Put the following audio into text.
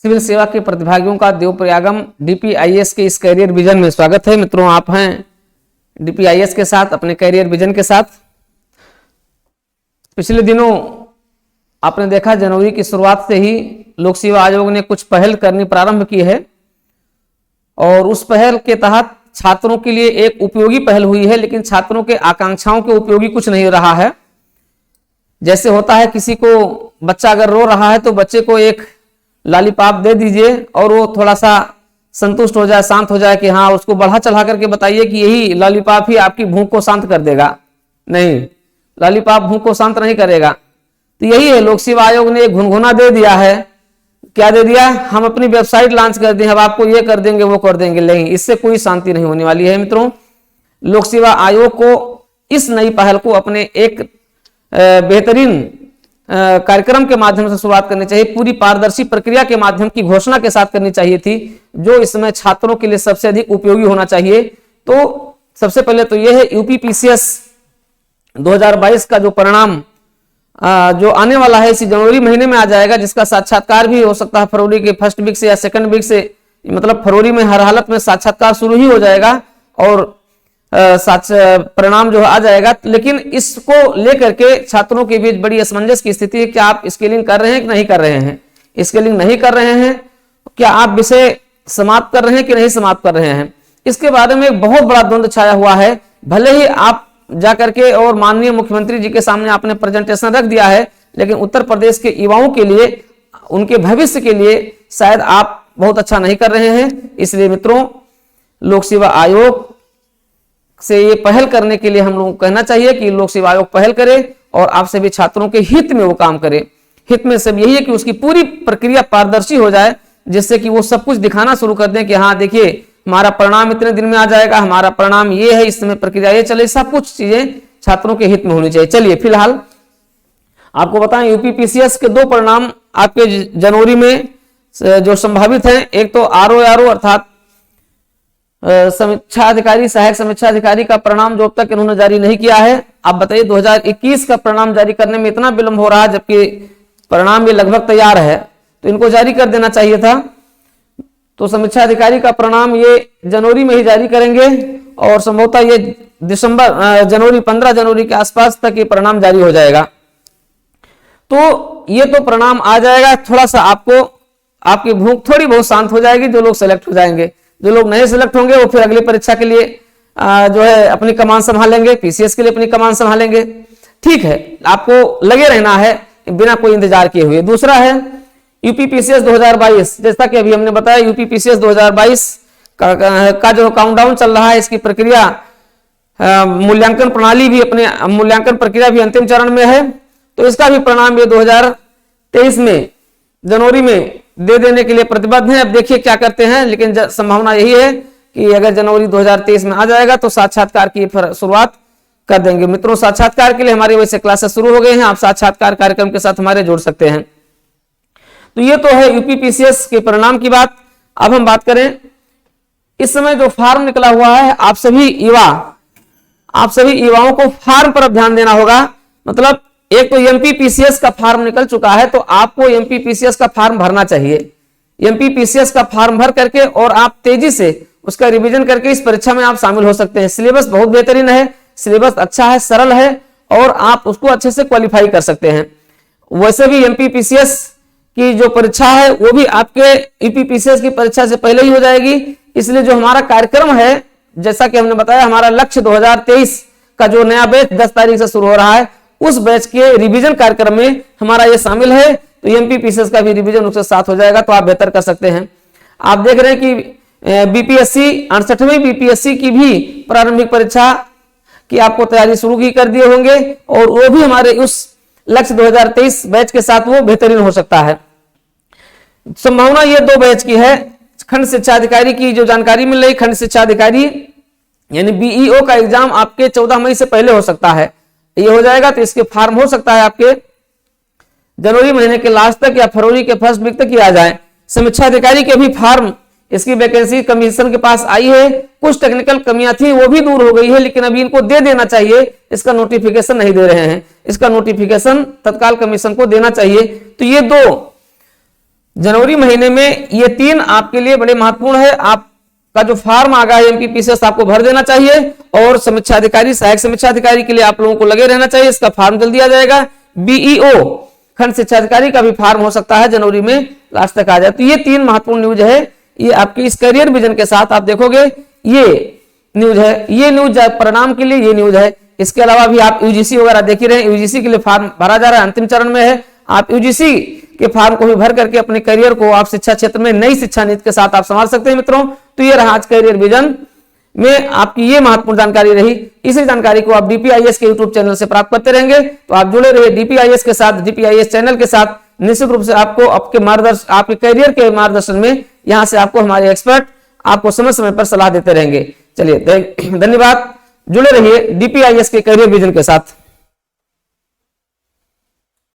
Civil सेवा के प्रतिभागियों का देवप्रयागम डीपीआईएस के इस करियर विजन में स्वागत है। मित्रों, आप हैं डीपीआईएस के साथ, अपने करियर विजन के साथ। पिछले दिनों आपने देखा, जनवरी की शुरुआत से ही लोक सेवा आयोग ने कुछ पहल करनी प्रारंभ की है और उस पहल के तहत छात्रों के लिए एक उपयोगी पहल हुई है, लेकिन छात्रों के आकांक्षाओं के उपयोगी कुछ नहीं रहा है। जैसे होता है, किसी को बच्चा अगर रो रहा है तो बच्चे को एक लॉलीपॉप दे दीजिए और वो थोड़ा सा संतुष्ट हो जाए, शांत हो जाए कि हाँ, उसको बढ़ा चढ़ा करके बताइए कि यही लॉलीपॉप ही आपकी भूख को शांत कर देगा। नहीं, लॉलीपॉप भूख को शांत नहीं करेगा। तो यही है, लोक सेवा आयोग ने एक घुनघुना दे दिया है। क्या दे दिया? हम अपनी वेबसाइट लॉन्च कर दी, अब आपको ये कर देंगे, वो कर देंगे। नहीं, इससे कोई शांति नहीं होने वाली है। मित्रों, लोक सेवा आयोग को इस नई पहल को अपने एक बेहतरीन कार्यक्रम के माध्यम से शुरुआत करनी चाहिए। पूरी पारदर्शी प्रक्रिया के माध्यम की घोषणा के साथ करनी चाहिए थी, जो इसमें छात्रों के लिए सबसे अधिक उपयोगी होना चाहिए। तो सबसे पहले तो यह है, यूपीपीसीएस 2022 का जो परिणाम जो आने वाला है, इसी जनवरी महीने में आ जाएगा, जिसका साक्षात्कार भी हो सकता है फरवरी के फर्स्ट वीक से या सेकंड वीक से, मतलब फरवरी में हर हालत में साक्षात्कार शुरू ही हो जाएगा और परिणाम जो आ जाएगा। लेकिन इसको लेकर के छात्रों के बीच बड़ी असमंजस की स्थिति है कि आप स्केलिंग कर रहे हैं कि नहीं कर रहे हैं। स्केलिंग नहीं कर रहे हैं, क्या आप विषय समाप्त कर रहे हैं कि नहीं समाप्त कर रहे हैं, इसके बारे में एक बहुत बड़ा द्वंद्व छाया हुआ है। भले ही आप जाकर के और माननीय मुख्यमंत्री जी के सामने आपने प्रेजेंटेशन रख दिया है, लेकिन उत्तर प्रदेश के युवाओं के लिए, उनके भविष्य के लिए शायद आप बहुत अच्छा नहीं कर रहे हैं। इसलिए मित्रों, लोक सेवा आयोग से ये पहल करने के लिए हम लोग कहना चाहिए कि लोक सेवा आयोग पहल करे और आप सभी छात्रों के हित में वो काम करे। हित में सब यही है कि उसकी पूरी प्रक्रिया पारदर्शी हो जाए, जिससे कि वो सब कुछ दिखाना शुरू कर दें कि हाँ देखिए, हमारा परिणाम इतने दिन में आ जाएगा, हमारा परिणाम ये है, इस समय प्रक्रिया ये चले। सब कुछ चीजें छात्रों के हित में होनी चाहिए। चलिए, फिलहाल आपको बताएं, यूपीपीसीएस के दो परिणाम आपके जनवरी में जो संभावित है। एक तो आरओ अर्थात समीक्षा अधिकारी, सहायक समीक्षा अधिकारी का परिणाम जो अब तक इन्होंने जारी नहीं किया है। आप बताइए, 2021 का परिणाम जारी करने में इतना विलंब हो रहा है, जबकि परिणाम ये लगभग तैयार है, तो इनको जारी कर देना चाहिए था। तो समीक्षा अधिकारी का परिणाम ये जनवरी में ही जारी करेंगे और संभवतः ये जनवरी 15 जनवरी के आसपास तक ये परिणाम जारी हो जाएगा। तो ये तो परिणाम आ जाएगा, थोड़ा सा आपकी भूख थोड़ी बहुत शांत हो जाएगी। जो लोग सेलेक्ट हो जाएंगे, जो लोग नहीं सिलेक्ट होंगे वो फिर अगली परीक्षा के लिए जो है अपनी कमान संभालेंगे, पीसीएस के लिए अपनी कमान संभालेंगे। ठीक है, आपको लगे रहना है बिना कोई इंतजार किए हुए। दूसरा है यूपीपीसीएस 2022, जैसा कि अभी हमने बताया, यूपीपीसीएस 2022 का जो काउंटडाउन चल रहा है, इसकी प्रक्रिया मूल्यांकन प्रणाली भी, अपने मूल्यांकन प्रक्रिया भी अंतिम चरण में है। तो इसका भी परिणाम ये 2023 में जनवरी में दे देने के लिए प्रतिबद्ध है। अब देखिए क्या करते हैं, लेकिन संभावना यही है कि अगर जनवरी 2023 में आ जाएगा तो साक्षात्कार की शुरुआत कर देंगे। मित्रों, साक्षात्कार के लिए हमारे वैसे क्लासेस शुरू हो गए हैं, आप साक्षात्कार कार्यक्रम के साथ हमारे जुड़ सकते हैं। तो ये तो है यूपीपीसीएस के परिणाम की बात। अब हम बात करें, इस समय जो फॉर्म निकला हुआ है, आप सभी युवाओं को फॉर्म पर ध्यान देना होगा। मतलब एक तो एमपीपीसीएस का फॉर्म निकल चुका है, तो आपको एमपीपीसीएस का फॉर्म भरना चाहिए। एमपीपीसीएस का फॉर्म भर करके और आप तेजी से उसका रिवीजन करके इस परीक्षा में आप शामिल हो सकते हैं। सिलेबस बहुत बेहतरीन है, सिलेबस अच्छा है, सरल है और आप उसको अच्छे से क्वालिफाई कर सकते हैं। वैसे भी एमपीपीसीएस की जो परीक्षा है वो भी आपके यूपीपीसीएस की परीक्षा से पहले ही हो जाएगी। इसलिए जो हमारा कार्यक्रम है, जैसा कि हमने बताया, हमारा लक्ष्य 2023 का जो नया बैच 10 तारीख से शुरू हो रहा है, उस बैच के रिवीजन कार्यक्रम में हमारा ये शामिल है। तो एमपीपीसीएस का भी रिवीजन उसके साथ हो जाएगा, तो आप बेहतर कर सकते हैं। आप देख रहे हैं कि बीपीएससी 68वीं बीपीएससी की भी प्रारंभिक परीक्षा की आपको तैयारी शुरू की कर दिए होंगे और वो भी हमारे उस लक्ष्य 2023 बैच के साथ वो बेहतरीन हो सकता है। संभावना ये दो बैच की है। खंड शिक्षा अधिकारी की जो जानकारी मिल रही, खंड शिक्षा अधिकारी यानी बीईओ का एग्जाम आपके 14 मई से पहले हो सकता है। ये हो जाएगा तो इसके फॉर्म हो सकता है आपके जनवरी महीने के लास्ट तक या फरवरी के फर्स्ट वीक तक ही आ जाए। समीक्षा अधिकारी के भी फॉर्म, इसकी वैकेंसी कमीशन के पास आई है। कुछ टेक्निकल कमियां थी, वो भी दूर हो गई है, लेकिन अभी इनको दे देना चाहिए। इसका नोटिफिकेशन नहीं दे रहे हैं, इसका नोटिफिकेशन तत्काल कमीशन को देना चाहिए। तो ये दो जनवरी महीने में ये 3 आपके लिए बड़े महत्वपूर्ण है। आपका जो फॉर्म आ गया है एमपीपीसीएस आपको भर देना चाहिए, और समीक्षा अधिकारी, सहायक समीक्षा अधिकारी के लिए आप लोगों को लगे रहना चाहिए। इसका फॉर्म जल्दी आ जाएगा। बीईओ खंड शिक्षा अधिकारी का भी फॉर्म हो सकता है जनवरी में लास्ट तक आ जाए। तो ये 3 महत्वपूर्ण न्यूज है, ये आपकी इस करियर विजन के साथ आप देखोगे ये न्यूज है। ये न्यूज परिणाम के लिए ये न्यूज है। इसके अलावा भी आप यूजीसी वगैरह देख ही रहे हैं, यूजीसी के लिए फॉर्म भरा जा रहा है, अंतिम चरण में है। आप यूजीसी के फॉर्म को भी भर करके अपने करियर को आप शिक्षा क्षेत्र में नई शिक्षा नीति के साथ आप संभाल सकते हैं मित्रों। तो ये रहा आज करियर विजन में आपकी ये महत्वपूर्ण जानकारी रही। इसी जानकारी को आप डीपीआईएस के यूट्यूब चैनल से प्राप्त करते रहेंगे। तो आप जुड़े रहिए डीपीआईएस के साथ, डीपीआईएस चैनल के साथ। निश्चित रूप से आपको आपके मार्गदर्शन, आपके करियर के मार्गदर्शन में यहां से आपको हमारे एक्सपर्ट आपको समय समय पर सलाह देते रहेंगे। चलिए धन्यवाद, जुड़े रहिए डीपीआईएस के करियर विजन के साथ।